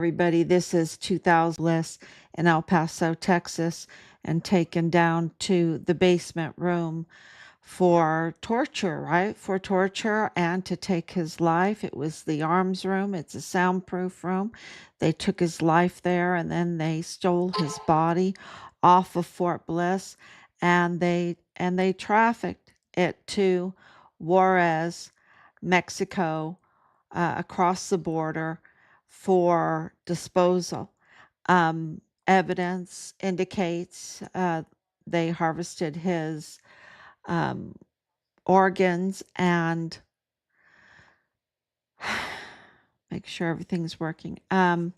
Everybody, this is 2000 Bliss in El Paso, Texas, and taken down to the basement room for torture, right? For torture and to take his life. It was the arms room. It's a soundproof room. They took his life there and then they stole his body off of Fort Bliss and they trafficked it to Juarez, Mexico, across the border for disposal. Evidence indicates they harvested his um, organs and make sure everything's working. And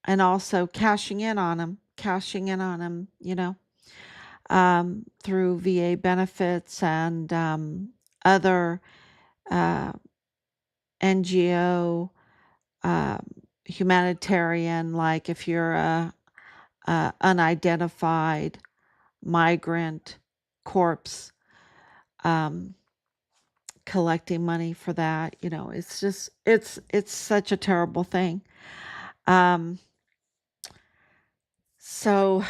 also cashing in on him, through VA benefits and other NGO, humanitarian, like if you're a unidentified migrant corpse, collecting money for that. It's just it's such a terrible thing. So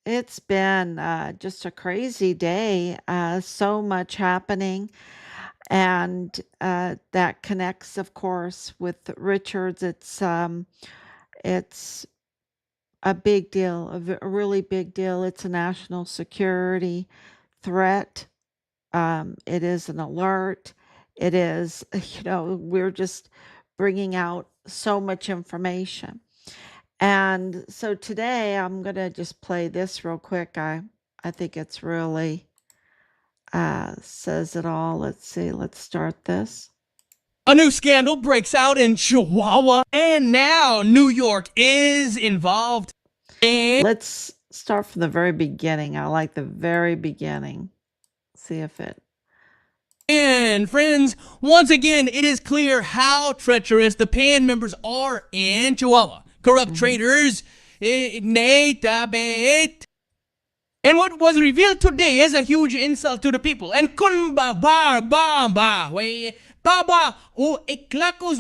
it's been just a crazy day. So much happening. And that connects, of course, with Richards. It's a big deal, a really big deal. It's a national security threat. It is an alert. It is, we're just bringing out so much information. And so today I'm going to just play this real quick. I think it's really says it all. Let's see. Let's start this. A new scandal breaks out in Chihuahua, and now New York is involved. And let's start from the very beginning. I like the very beginning. See if it. And friends, once again, it is clear how treacherous the PAN members are in Chihuahua. Corrupt traitors, Nate, Abbott. And what was revealed today is a huge insult to the people. And eklakos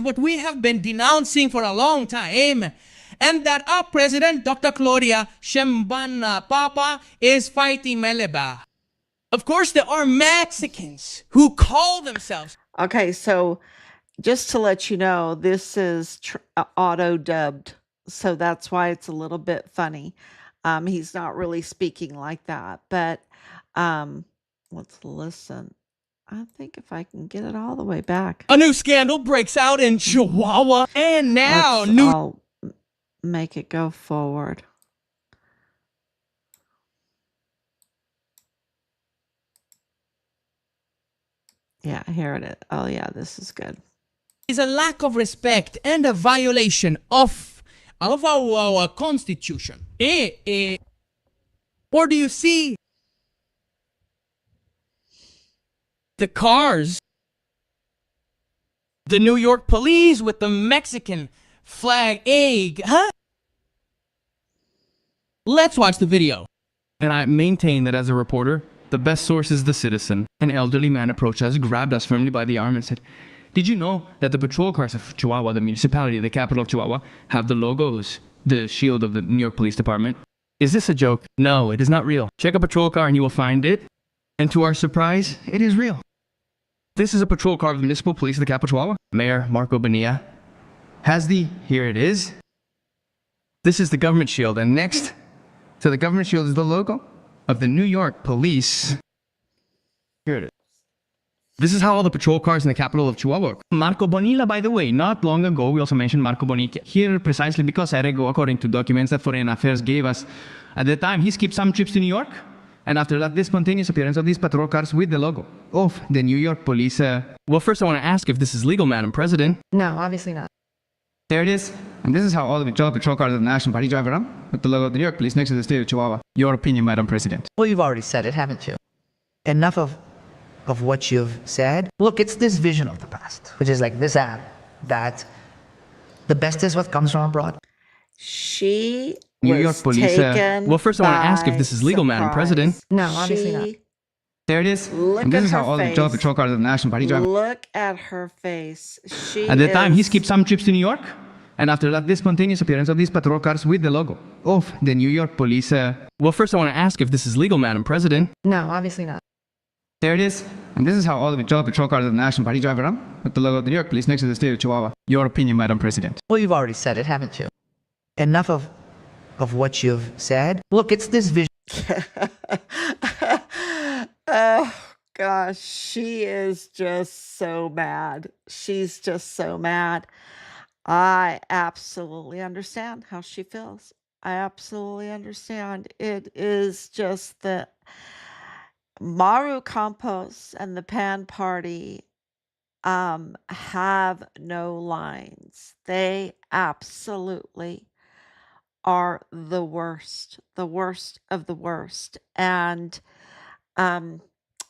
what we have been denouncing for a long time. And that our president, Dr. Claudia Sheinbaum Papa, is fighting Meleba. Of course, there are Mexicans who call themselves. Okay, so just to let you know, this is auto-dubbed. So that's why it's a little bit funny. He's not really speaking like that, but let's listen. I think if I can get it all the way back. A new scandal breaks out in Chihuahua, and now I'll make it go forward. Yeah, here it is. Oh yeah, this is good. Is a lack of respect and a violation of our constitution. Or do you see the cars? The New York police with the Mexican flag egg, huh? Let's watch the video. And I maintain that as a reporter, the best source is the citizen. An elderly man approached us, grabbed us firmly by the arm and said, "Did you know that the patrol cars of Chihuahua, the municipality, the capital of Chihuahua, have the logos, the shield of the New York Police Department? Is this a joke? No, it is not real. Check a patrol car and you will find it. And to our surprise, it is real. This is a patrol car of the municipal police of the capital of Chihuahua. Mayor Marco Bonilla has here it is. This is the government shield, and next to the government shield is the logo of the New York Police. Here it is. This is how all the patrol cars in the capital of Chihuahua work. Marco Bonilla, by the way, not long ago, we also mentioned Marco Bonilla here precisely because Erego, according to documents that Foreign Affairs gave us, at the time, he skipped some trips to New York. And after that, this spontaneous appearance of these patrol cars with the logo of the New York Police. Well, first I want to ask if this is legal, Madam President. No, obviously not. There it is. And this is how all the patrol cars of the National Party drive around with the logo of the New York Police next to the state of Chihuahua. Your opinion, Madam President. Well, you've already said it, haven't you? Enough of what you've said. Look, it's this vision of the past, which is like this ad, that the best is what comes from abroad. She New York Police. taken Well, first I want to ask if this is legal, surprise. Madam President. No, obviously not. There it is. Look And this at is how her all the Joe face. patrol cars of the National Party drive. Look at her face. She At the time, he is- skipped some trips to New York. And after that, this spontaneous appearance of these patrol cars with the logo of the New York police. Well, first I want to ask if this is legal, Madam President. No, obviously not. There it is. And this is how all the Joe patrol cars of the National Party drive around with the logo of the New York police next to the state of Chihuahua. Your opinion, Madam President. Well, you've already said it, haven't you? Enough of what you've said. Look, it's this vision. Oh gosh, she is just so mad. She's just so mad. I absolutely understand how she feels. I absolutely understand. It is just the Maru Campos and the Pan Party have no lines. They absolutely are the worst of the worst. And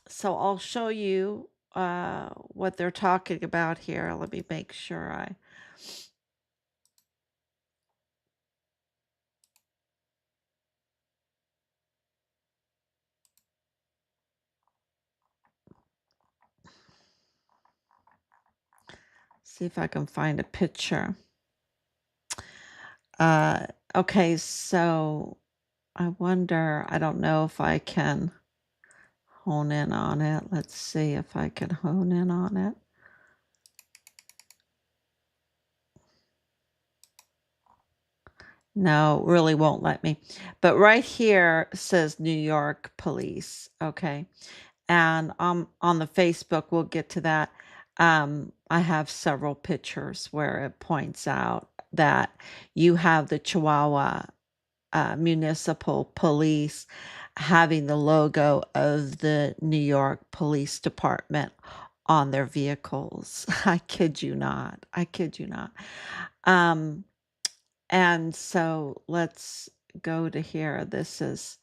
so I'll show you what they're talking about here. Let me make sure I. See if I can find a picture. Okay, so I wonder, I don't know if I can hone in on it. Let's see if I can hone in on it. No, really won't let me. But right here says New York Police. Okay. And on the Facebook, we'll get to that. I have several pictures where it points out that you have the Chihuahua Municipal Police having the logo of the New York Police Department on their vehicles. I kid you not. I kid you not. And so let's go to here. This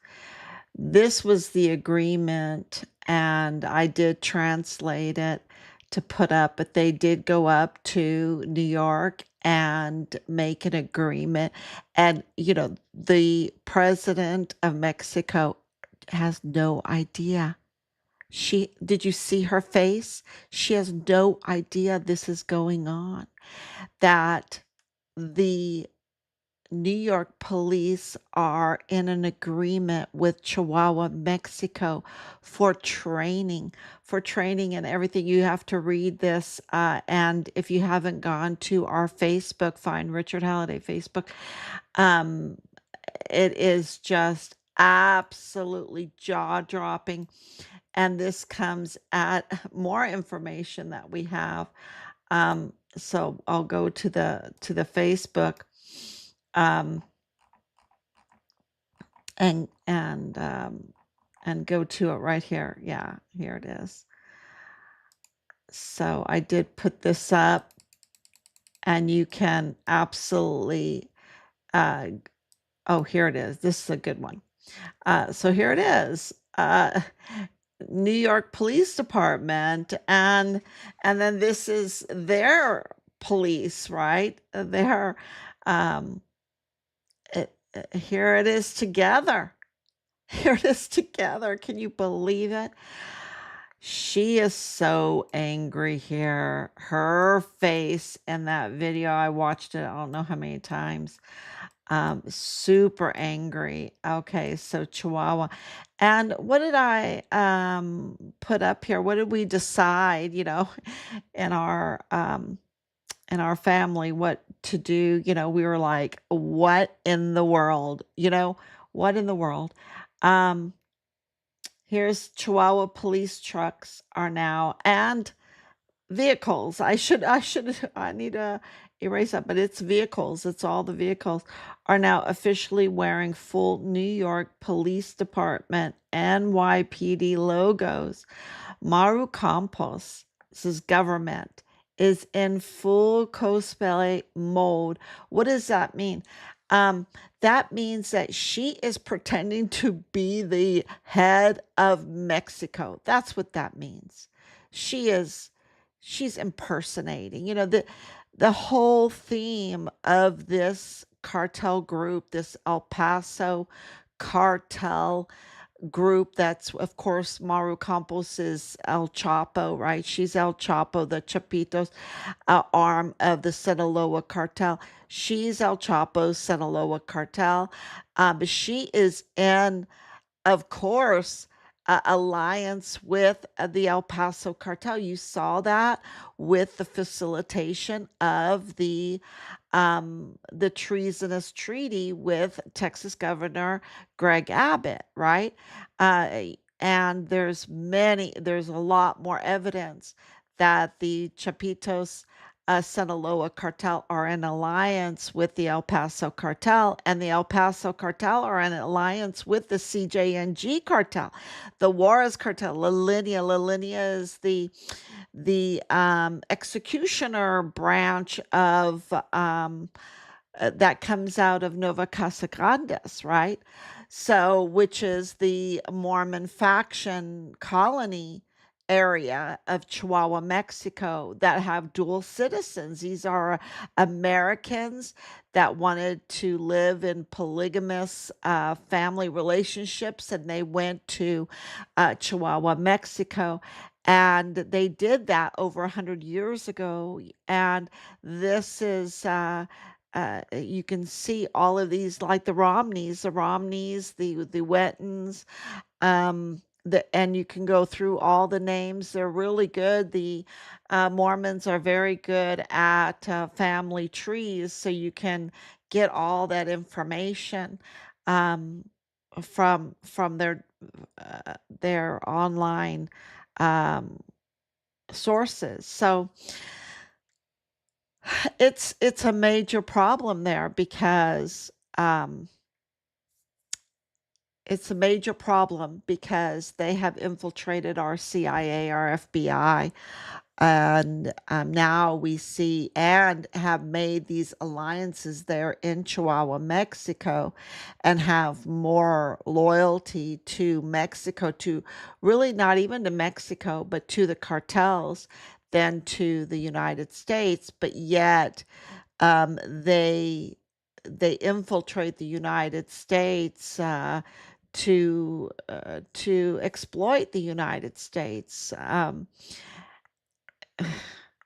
was the agreement, and I did translate it to put up, but they did go up to New York and make an agreement. And, the president of Mexico has no idea. Did you see her face? She has no idea this is going on. That the New York police are in an agreement with Chihuahua, Mexico for training and everything. You have to read this. And if you haven't gone to our Facebook, find Richard Halliday Facebook. It is just absolutely jaw-dropping. And this comes at more information that we have. So I'll go to the Facebook. And go to it right here. Yeah, here it is. So I did put this up, and you can absolutely, oh, here it is. This is a good one. So here it is. New York Police Department, and then this is their police, right? Their here it is together. Here it is together. Can you believe it? She is so angry here. Her face in that video, I watched it, I don't know how many times. Super angry. Okay, so Chihuahua. And what did I put up here? What did we decide, in our family what to do? We were like, what in the world? What in the world? Here's Chihuahua police trucks are now, and vehicles. I need to erase that, but it's vehicles. It's all the vehicles are now officially wearing full New York Police Department NYPD logos. Maru Campos, this is government, is in full cosplay mode. What does that mean? That means that she is pretending to be the head of Mexico. That's what that means. She's impersonating. The whole theme of this cartel group, this El Paso Cartel group that's, of course, Maru Campos is El Chapo, right? She's El Chapo, the Chapitos arm of the Sinaloa Cartel. She's El Chapo's Sinaloa Cartel. She is in, of course, alliance with the El Paso Cartel. You saw that with the facilitation of the treasonous treaty with Texas Governor Greg Abbott, right? And there's a lot more evidence that the Chapitos Sinaloa cartel are in alliance with the El Paso cartel, and the El Paso cartel are in alliance with the CJNG cartel, the Juarez cartel, La Linea. La Linea is the executioner branch of that comes out of Nova Casa Grandes, right? So, which is the Mormon faction colony area of Chihuahua, Mexico, that have dual citizens. These are Americans that wanted to live in polygamous family relationships, and they went to Chihuahua, Mexico. And they did that over 100 years ago. And this is you can see all of these, like the Romneys, the Wettons, and you can go through all the names. They're really good. The Mormons are very good at family trees, so you can get all that information um, from their online um, sources. So it's a major problem there, because it's a major problem because they have infiltrated our CIA, our FBI, and now we see and have made these alliances there in Chihuahua, Mexico, and have more loyalty to Mexico, to really not even to Mexico, but to the cartels than to the United States. But yet they infiltrate the United States to exploit the United States.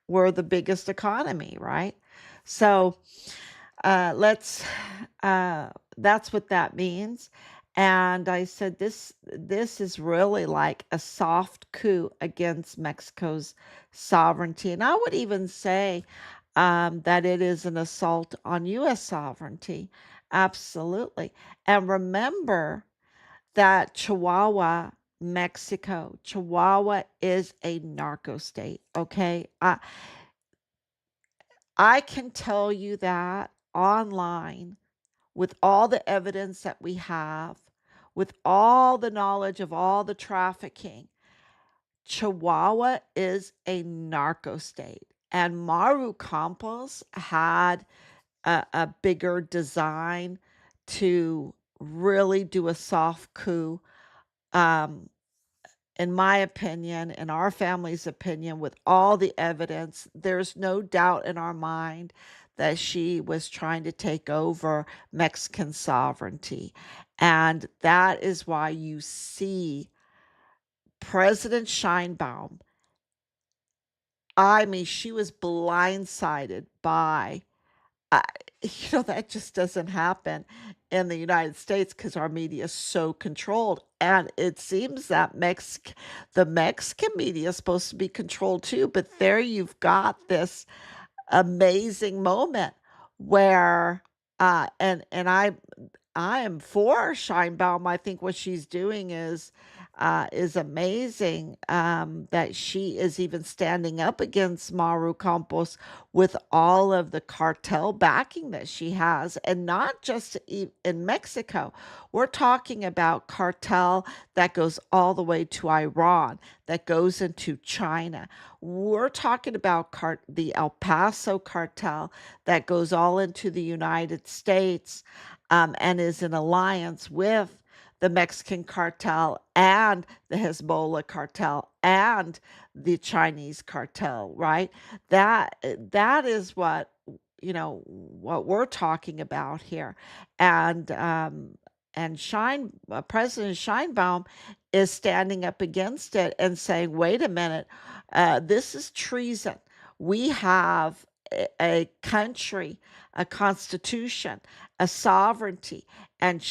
We're the biggest economy, right? So let's that's what that means. And I said this is really like a soft coup against Mexico's sovereignty, and I would even say that it is an assault on U.S. sovereignty. Absolutely. And remember that Chihuahua is a narco state. Okay. I can tell you that online, with all the evidence that we have, with all the knowledge of all the trafficking, Chihuahua is a narco state. And Maru Campos had a bigger design to really do a soft coup. Um, in my opinion, in our family's opinion, with all the evidence, there's no doubt in our mind that she was trying to take over Mexican sovereignty. And that is why you see President Scheinbaum. I mean, she was blindsided by, uh, that just doesn't happen in the United States because our media is so controlled. And it seems that the Mexican media is supposed to be controlled too. But there you've got this amazing moment where, I am for Scheinbaum. I think what she's doing is amazing. That she is even standing up against Maru Campos with all of the cartel backing that she has, and not just in Mexico. We're talking about cartel that goes all the way to Iran, that goes into China. We're talking about the El Paso cartel that goes all into the United States, and is in alliance with the Mexican cartel and the Hezbollah cartel and the Chinese cartel, right? That is what we're talking about here. And President Scheinbaum is standing up against it and saying, wait a minute, this is treason. We have a country, a constitution, a sovereignty, and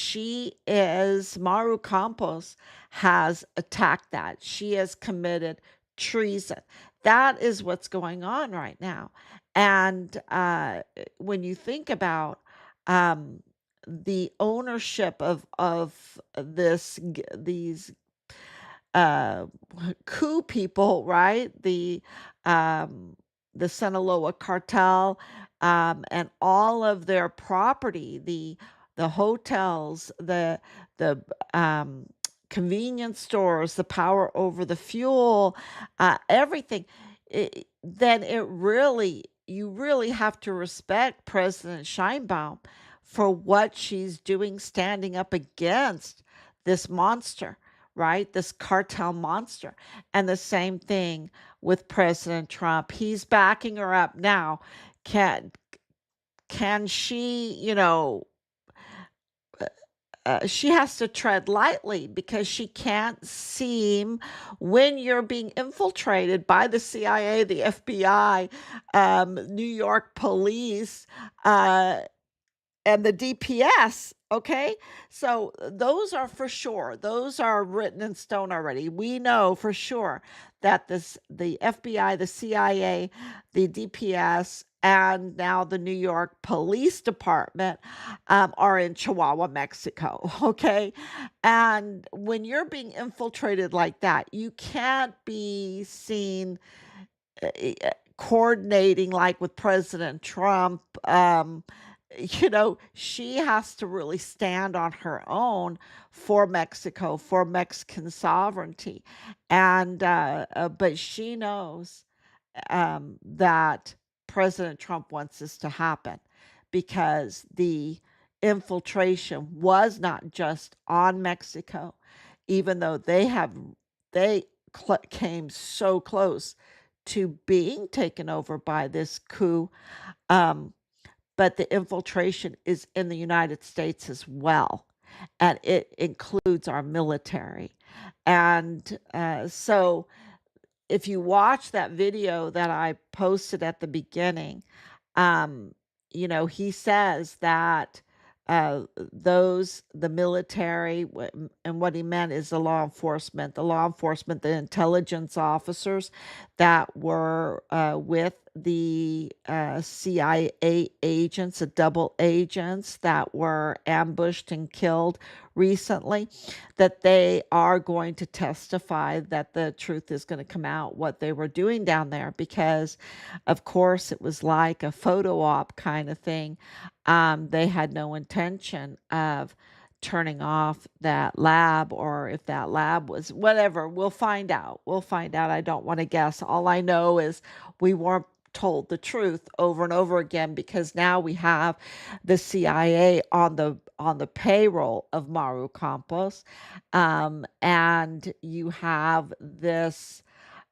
Maru Campos has attacked that. She has committed treason. That is what's going on right now. And when you think about um, the ownership of these uh, coup people, right? The Sinaloa Cartel, and all of their property, the hotels, the convenience stores, the power over the fuel, everything. Then you really have to respect President Scheinbaum for what she's doing, standing up against this monster, right? This cartel monster. And the same thing with President Trump. He's backing her up now. Can can she, she has to tread lightly because she can't seem, when you're being infiltrated by the CIA, the FBI, New York police, and the DPS. Okay. So those are for sure. Those are written in stone already. We know for sure that the FBI, the CIA, the DPS, and now the New York Police Department are in Chihuahua, Mexico. Okay. And when you're being infiltrated like that, you can't be seen coordinating like with President Trump. She has to really stand on her own for Mexico, for Mexican sovereignty. And, but she knows that President Trump wants this to happen because the infiltration was not just on Mexico, even though they came so close to being taken over by this coup. But the infiltration is in the United States as well, and it includes our military. And so if you watch that video that I posted at the beginning, he says that the military, and what he meant is the intelligence officers that were with the CIA agents, the double agents that were ambushed and killed recently, that they are going to testify, that the truth is going to come out, what they were doing down there, because of course it was like a photo op kind of thing. They had no intention of turning off that lab, or if that lab was whatever. We'll find out. I don't want to guess. All I know is we weren't told the truth over and over again, because now we have the CIA on the payroll of Maru Campos, and you have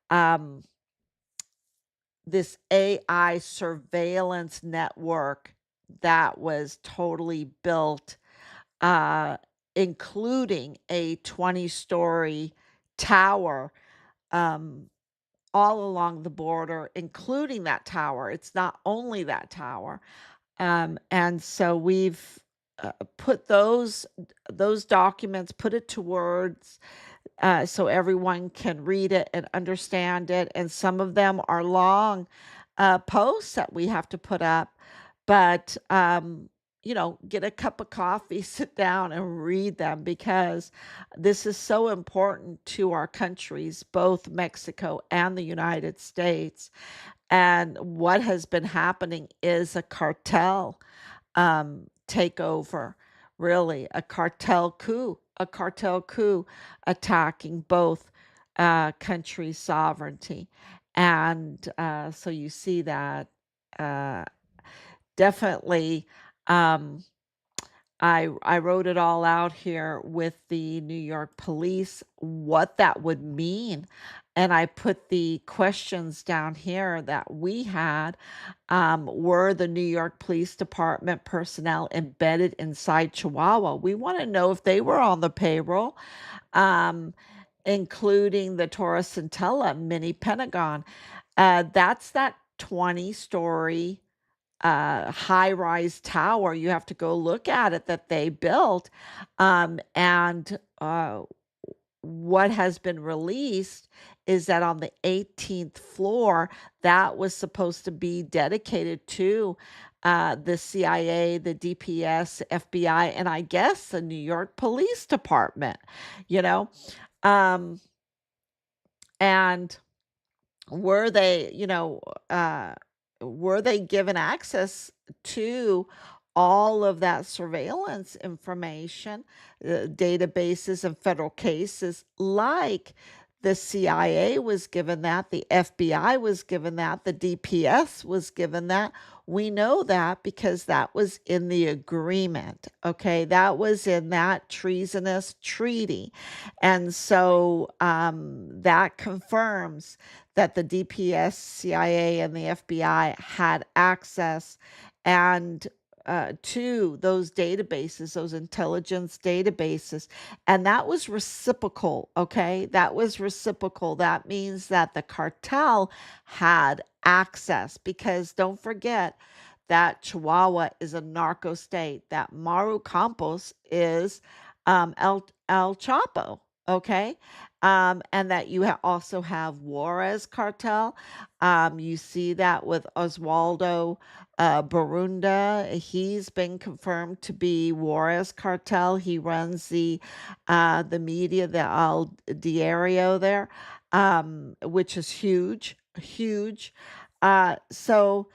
um, this AI surveillance network that was totally built, uh, including a 20-story tower, um, all along the border, including that tower. It's not only that tower. And so we've put those documents, put it to words, so everyone can read it and understand it. And some of them are long posts that we have to put up, but get a cup of coffee, sit down and read them, because this is so important to our countries, both Mexico and the United States. And what has been happening is a cartel takeover, really, a cartel coup attacking both countries' sovereignty. And so you see that uh, definitely. Um, I wrote it all out here with the New York police, what that would mean. And I put the questions down here that we had. Were the New York Police Department personnel embedded inside Chihuahua? We want to know if they were on the payroll, um, including the Torre Centella mini Pentagon. That's that 20-story high-rise tower. You have to go look at it that they built. And what has been released is that on the 18th floor, that was supposed to be dedicated to the CIA, the DPS, FBI, and I guess the New York Police Department, you know. Um, and were they, were they given access to all of that surveillance information, databases and federal cases, like the CIA was given that, the FBI was given that, the DPS was given that? We know that because that was in the agreement. Okay, that was in that treasonous treaty. And so that confirms that the DPS, CIA, and the FBI had access and to those databases, those intelligence databases. And that was reciprocal, okay? That was reciprocal. That means that the cartel had access, because don't forget that Chihuahua is a narco state, that Maru Campos is El Chapo, okay? And that you also have Juarez cartel. You see that with Oswaldo Barunda. He's been confirmed to be Juarez cartel. He runs the media, the Al Diario there, which is huge, huge. So,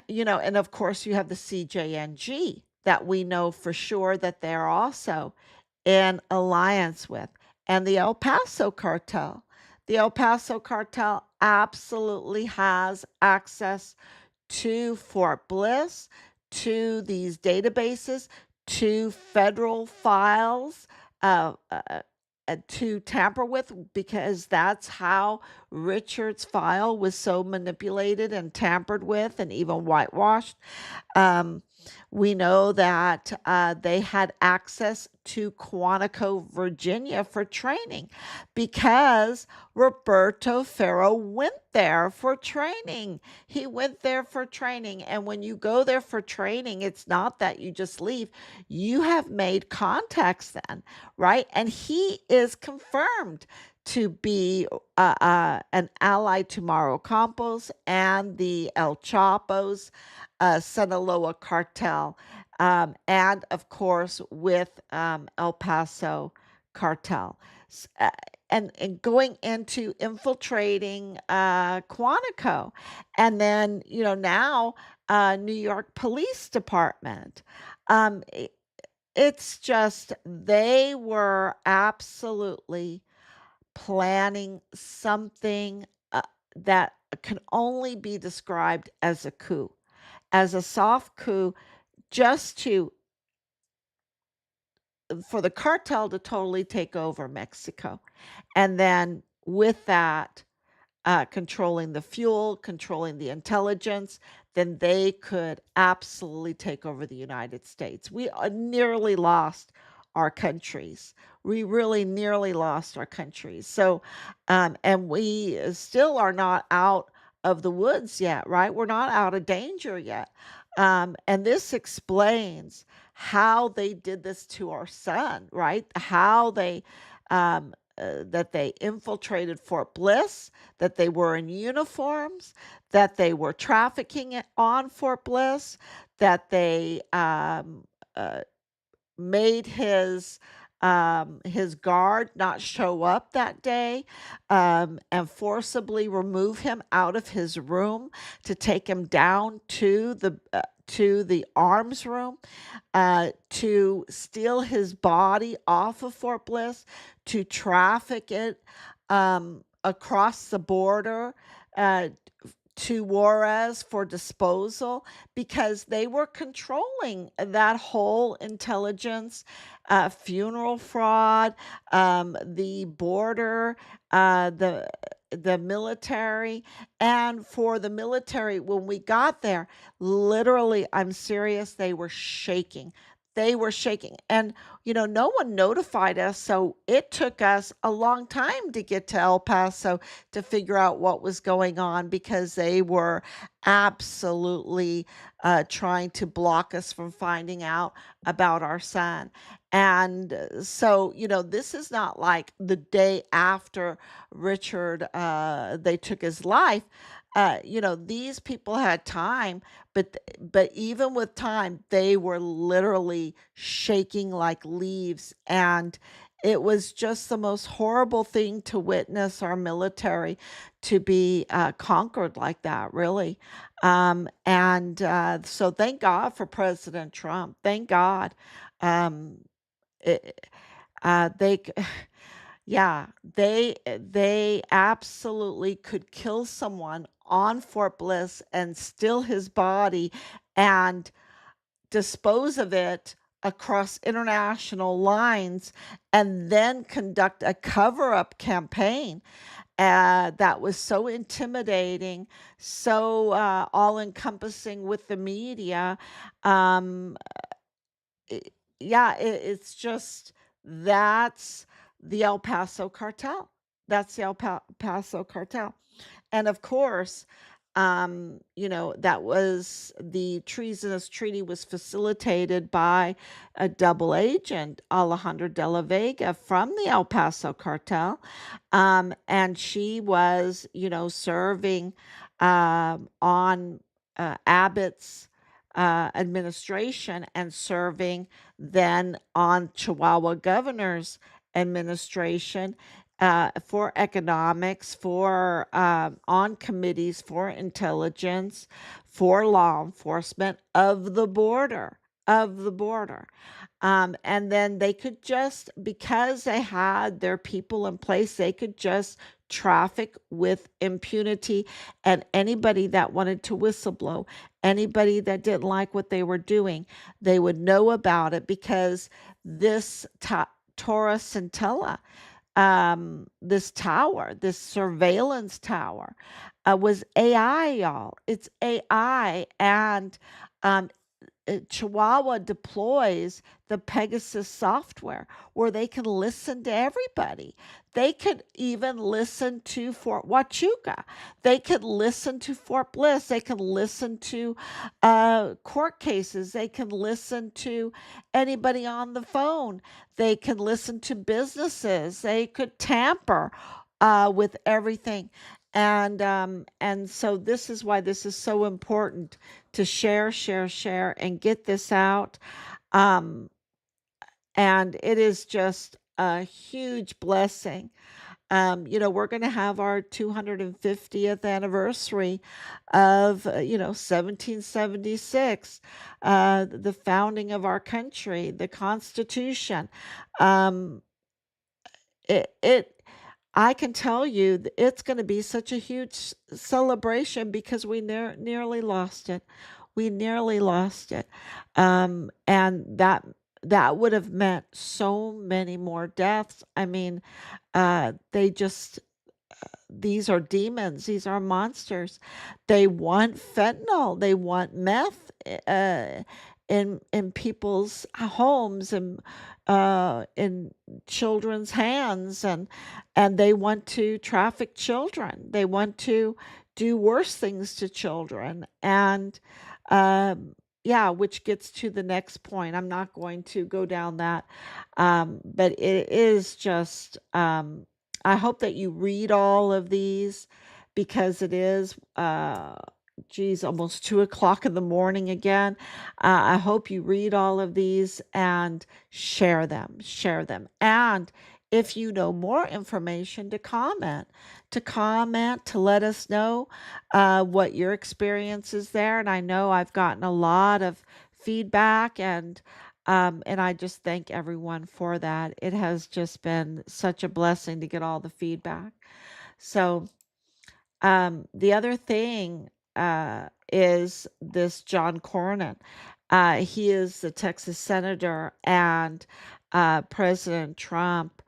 and of course you have the CJNG that we know for sure that they're also in alliance with, and the El Paso cartel. The El Paso cartel absolutely has access to Fort Bliss, to these databases, to federal files, to tamper with, because that's how Richard's file was so manipulated and tampered with and even whitewashed. Um, we know that they had access to Quantico, Virginia for training, because Roberto Fierro went there for training. He went there for training. And when you go there for training, it's not that you just leave. You have made contacts then, right? And he is confirmed to be an ally to Mauro Campos and the El Chapos, Sinaloa Cartel, and of course with El Paso Cartel. And going into infiltrating Quantico, and then now New York Police Department. It's just they were absolutely planning something that can only be described as a coup, as a soft coup, just for the cartel to totally take over Mexico. And then with that, controlling the fuel, controlling the intelligence, then they could absolutely take over the United States. We nearly lost our countries. We really nearly lost our countries. So, and we still are not out of the woods yet, right? We're not out of danger yet. And this explains how they did this to our son, right? How they, that they infiltrated Fort Bliss, that they were in uniforms, that they were trafficking on Fort Bliss, that they made his guard not show up that day, and forcibly remove him out of his room to take him down to the arms room, to steal his body off of Fort Bliss, to traffic it across the border, to Juarez for disposal because they were controlling that whole intelligence, funeral fraud, the border, the military. And for the military, when we got there, literally, I'm serious, they were shaking. They were shaking. And, no one notified us. So it took us a long time to get to El Paso to figure out what was going on because they were absolutely trying to block us from finding out about our son. And so, this is not like the day after Richard, they took his life. These people had time, but even with time, they were literally shaking like leaves, and it was just the most horrible thing to witness our military to be conquered like that, really. And so thank God for President Trump. Thank God. Um, it, they yeah, they absolutely could kill someone on Fort Bliss and steal his body and dispose of it across international lines and then conduct a cover-up campaign that was so intimidating, so all-encompassing with the media. Um, yeah, it's just that's the El Paso cartel. That's the Paso cartel. And of course, that was the treasonous treaty was facilitated by a double agent, Alejandra de la Vega from the El Paso cartel. And she was, serving on Abbott's administration and serving then on Chihuahua governor's administration for economics, for on committees for intelligence, for law enforcement of the border, and then they could just, because they had their people in place, they could just traffic with impunity. And anybody that wanted to whistleblow, anybody that didn't like what they were doing, they would know about it because this Torah Centella, this tower, this surveillance tower, was AI, y'all. It's AI. And Chihuahua deploys the Pegasus software where they can listen to everybody. They could even listen to Fort Huachuca. They could listen to Fort Bliss. They can listen to court cases. They can listen to anybody on the phone. They can listen to businesses. They could tamper with everything. And so this is why this is so important to share, and get this out. Um, and it is just a huge blessing. We're going to have our 250th anniversary of, 1776, the founding of our country, the Constitution. Um, it I can tell you it's going to be such a huge celebration because we nearly lost it. We nearly lost it. And that would have meant so many more deaths. I mean, they just, these are demons, these are monsters. They want fentanyl, they want meth in people's homes and in children's hands, and they want to traffic children. They want to do worse things to children. And yeah, which gets to the next point. I'm not going to go down that, but it is just I hope that you read all of these because it is, almost 2 o'clock in the morning again. I hope you read all of these and share them, And if you know more information, to let us know what your experience is there. And I know I've gotten a lot of feedback, and I just thank everyone for that. It has just been such a blessing to get all the feedback. So The other thing is this John Cornyn. He is the Texas senator, and President Trump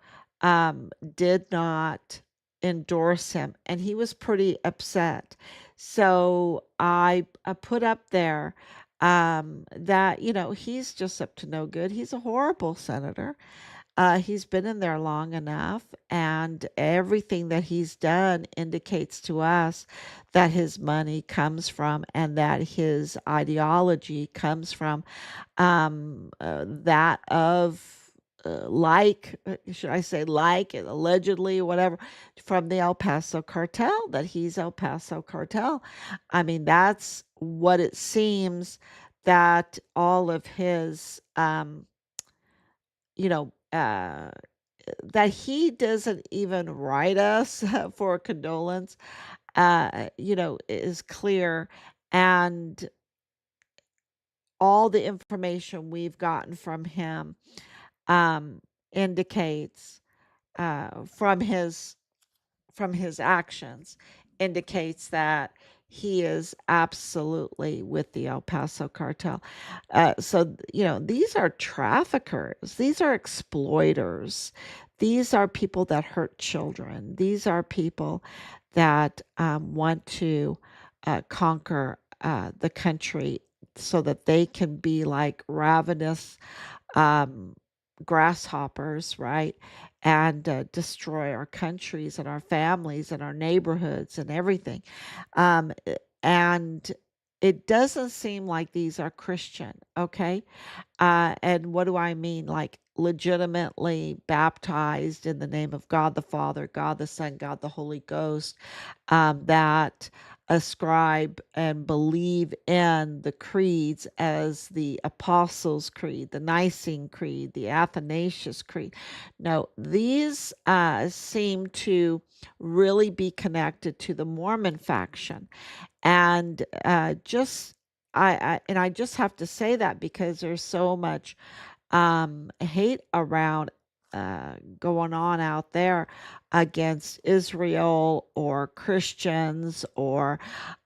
did not endorse him, and he was pretty upset. So I put up there that, he's just up to no good. He's a horrible senator. He's been in there long enough, and everything that he's done indicates to us that his money comes from and that his ideology comes from that of should I say, allegedly, whatever, from the El Paso cartel, that he's El Paso cartel. I mean, that's what it seems, that all of his, you know, that he doesn't even write us for a condolence, is clear. And all the information we've gotten from him indicates, from his actions, indicates that he is absolutely with the El Paso cartel. So, these are traffickers, these are exploiters, these are people that hurt children, these are people that want to conquer the country so that they can be like ravenous um, grasshoppers, right? And destroy our countries and our families and our neighborhoods and everything. And it doesn't seem like these are Christian, okay? And what do I mean? Like legitimately baptized in the name of God the Father, God the Son, God the Holy Ghost, that ascribe and believe in the creeds as the Apostles' Creed, the Nicene Creed, the Athanasius Creed. No, these seem to really be connected to the Mormon faction. And I just have to say that because there's so much hate around going on out there against Israel or Christians or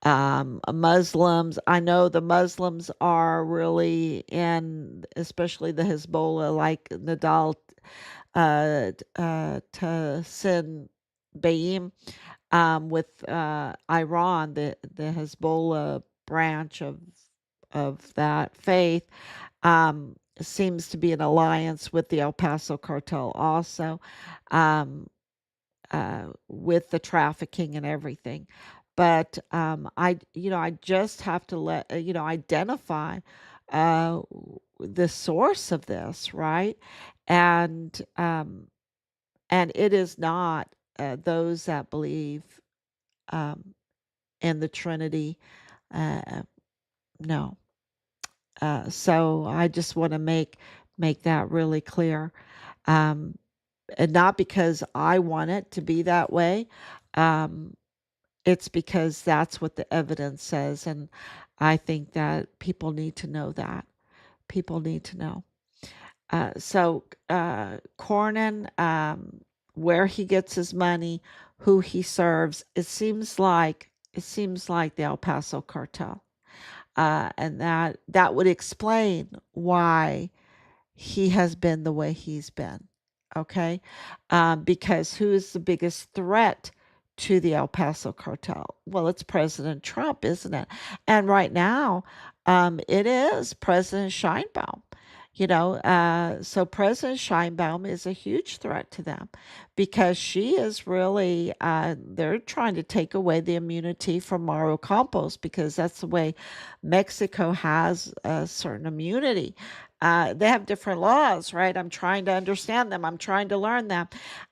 Muslims. I know the Muslims are really in, especially the Hezbollah, like Nadal Tassin Bayim, with Iran, the Hezbollah branch of that faith, seems to be an alliance with the El Paso cartel also, with the trafficking and everything. But I just have to identify uh, the source of this, right? And it is not those that believe um, in the Trinity. Uh, no. So I just want to make that really clear, um, and not because I want it to be that way. Um, it's because that's what the evidence says, and I think that people need to know that. People need to know. Cornyn, where he gets his money, who he serves, it seems like the El Paso cartel, and that would explain why he has been the way he's been. Okay, because who is the biggest threat to the El Paso cartel? Well, it's President Trump, isn't it? And right now, it is President Scheinbaum. So President Scheinbaum is a huge threat to them because she is really, they're trying to take away the immunity from Mario Campos because that's the way Mexico has a certain immunity. They have different laws, right? I'm trying to understand them. I'm trying to learn them.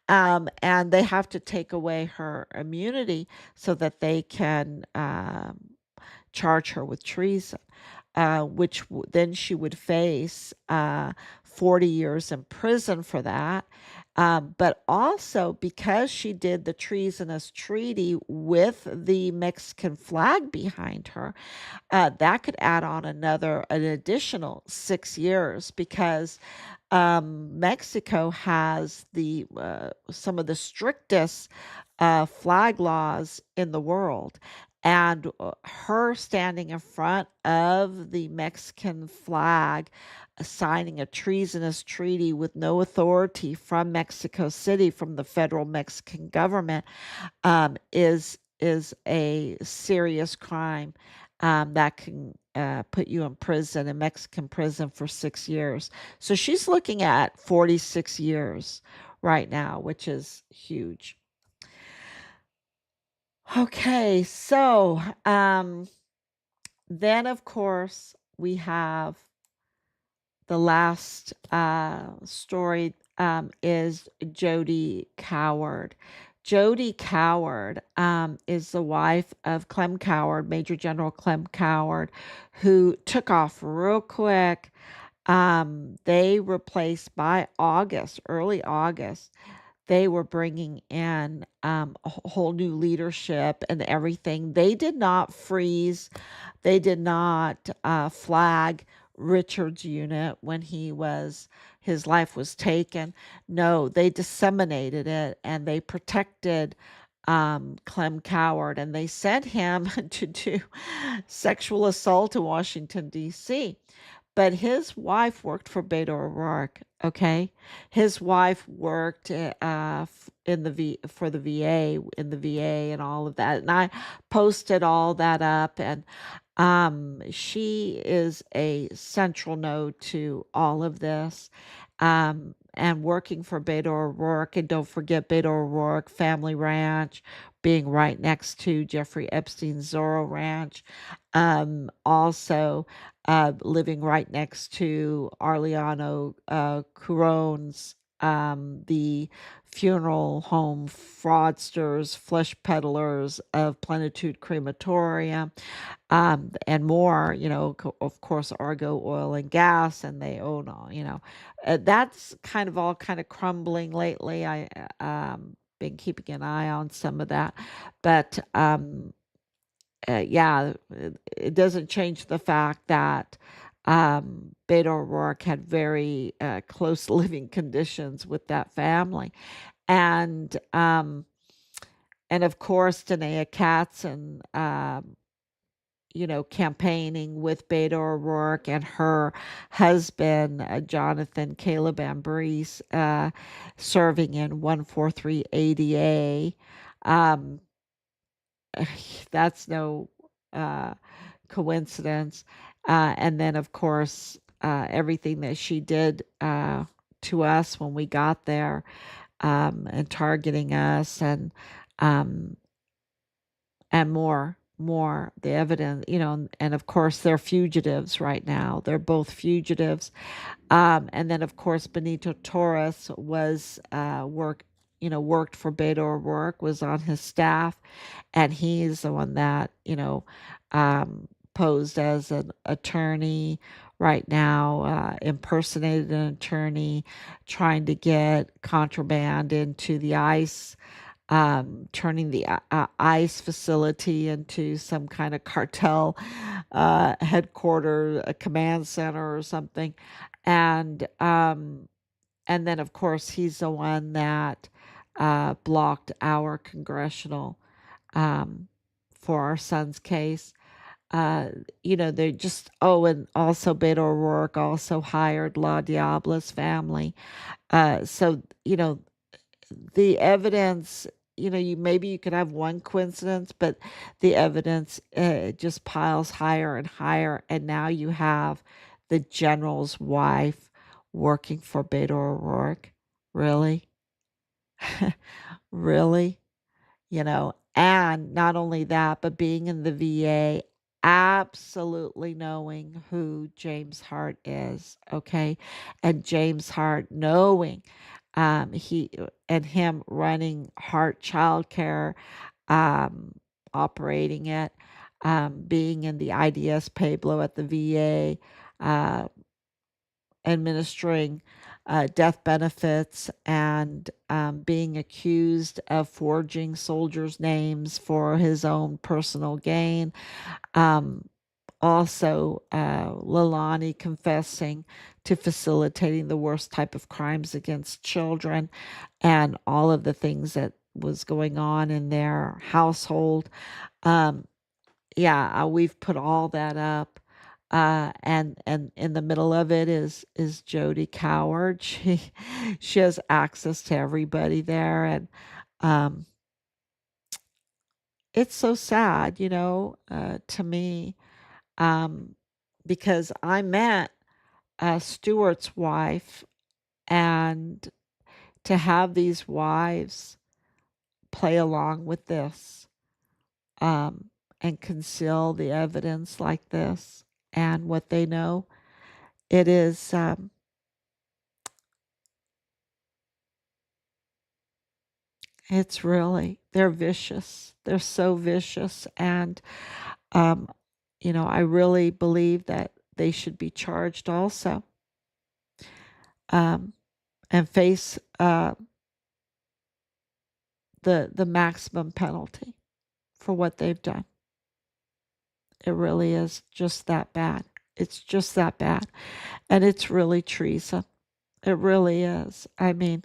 And they have to take away her immunity so that they can charge her with treason, which then she would face 40 years in prison for that. But also because she did the treasonous treaty with the Mexican flag behind her, that could add on an additional 6 years, because Mexico has the some of the strictest flag laws in the world. And her standing in front of the Mexican flag, signing a treasonous treaty with no authority from Mexico City, from the federal Mexican government, is a serious crime that can put you in prison, in Mexican prison, for 6 years. So she's looking at 46 years right now, which is huge. Okay, so then of course we have the last story, is Jody Coward. Jody Coward is the wife of Clem Coward, Major General Clem Coward, who took off real quick. They replaced, by August, early August, they were bringing in a whole new leadership and everything. They did not freeze, they did not flag Richard's unit when his life was taken. No, they disseminated it and they protected Clem Coward, and they sent him to do sexual assault in Washington, D.C. But his wife worked for Beto O'Rourke. Okay, his wife worked for the VA, in the VA, and all of that. And I posted all that up, and she is a central node to all of this. And working for Beto O'Rourke, and don't forget Beto O'Rourke Family Ranch being right next to Jeffrey Epstein's Zorro Ranch. Also, living right next to Arliano Curon's, the funeral home fraudsters, flesh peddlers of Plenitude Crematorium, and more, of course, Argo Oil and Gas, and they own all, that's all kind of crumbling lately. I been keeping an eye on some of that, but yeah, it doesn't change the fact that Beto O'Rourke had very close living conditions with that family, and of course Danae Katzen, campaigning with Beto O'Rourke, and her husband, Jonathan Caleb Ambrose, serving in 143 ADA. That's no coincidence. And then, of course, everything that she did to us when we got there, and targeting us, and more, the evidence, and of course they're fugitives right now. They're both fugitives. And then of course Benito Torres was worked for Beto O'Rourke, was on his staff, and he's the one that posed as an attorney right now, impersonated an attorney, trying to get contraband into the ICE, turning the ICE facility into some kind of cartel headquarters, a command center or something. And then of course he's the one that blocked our congressional, for our son's case. They just, and also Beto O'Rourke also hired La Diabla's family. So, the evidence, maybe you could have one coincidence, but the evidence just piles higher and higher. And now you have the general's wife working for Beto O'Rourke. Really? Really? And not only that, but being in the VA, absolutely knowing who James Hart is, okay? And James Hart knowing he and him running Hart Childcare, operating it, being in the IDS Pueblo at the VA, administering death benefits and being accused of forging soldiers' names for his own personal gain. Also, Lalani confessing to facilitating the worst type of crimes against children and all of the things that was going on in their household. We've put all that up. And in the middle of it is Jody Coward. She has access to everybody there, and um, it's so sad, to me, um, because I met Stewart's wife, and to have these wives play along with this, and conceal the evidence like this and what they know, it is, it's really, they're vicious. They're so vicious. And, um, I really believe that they should be charged also, um, and face the maximum penalty for what they've done. It really is just that bad. It's just that bad. And it's really treason. It really is. I mean,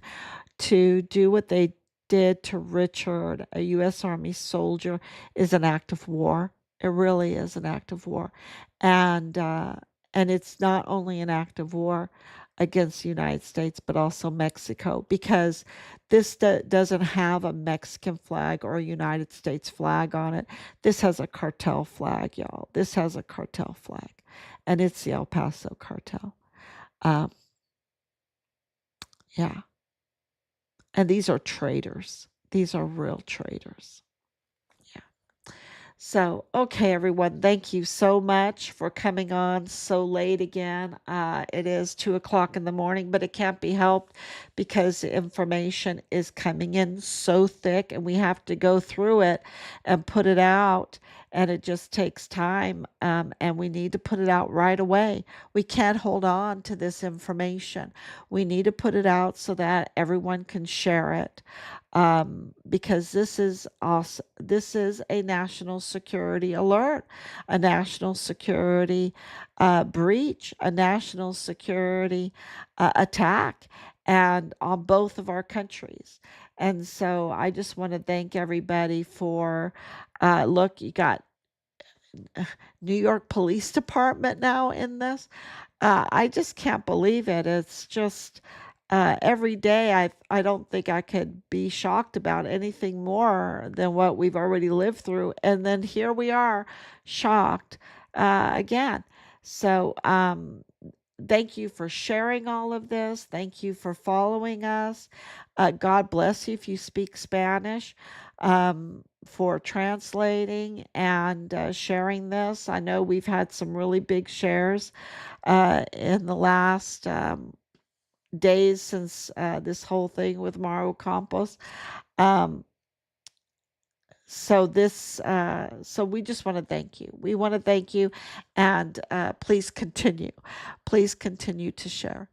to do what they did to Richard, a U.S. Army soldier, is an act of war. It really is an act of war. And it's not only an act of war against the United States, but also Mexico, because this doesn't have a Mexican flag or a United States flag on it. This has a cartel flag, y'all. This has a cartel flag, and it's the El Paso Cartel. Um, yeah. And these are traitors. These are real traitors. Yeah. So, okay, everyone, thank you so much for coming on so late again. It is 2 o'clock in the morning, but it can't be helped because the information is coming in so thick and we have to go through it and put it out. And it just takes time, and we need to put it out right away. We can't hold on to this information. We need to put it out so that everyone can share it, because this is also, this is a national security alert, a national security breach, a national security attack, and on both of our countries. And so I just want to thank everybody for, look, you got New York Police Department now in this. I just can't believe it. It's just every day I don't think I could be shocked about anything more than what we've already lived through. And then here we are, shocked again. So thank you for sharing all of this. Thank you for following us. God bless you if you speak Spanish, for translating and sharing this. I know we've had some really big shares in the last days since this whole thing with Mario Campos. Um, so we just want to thank you. We want to thank you, and please continue to share.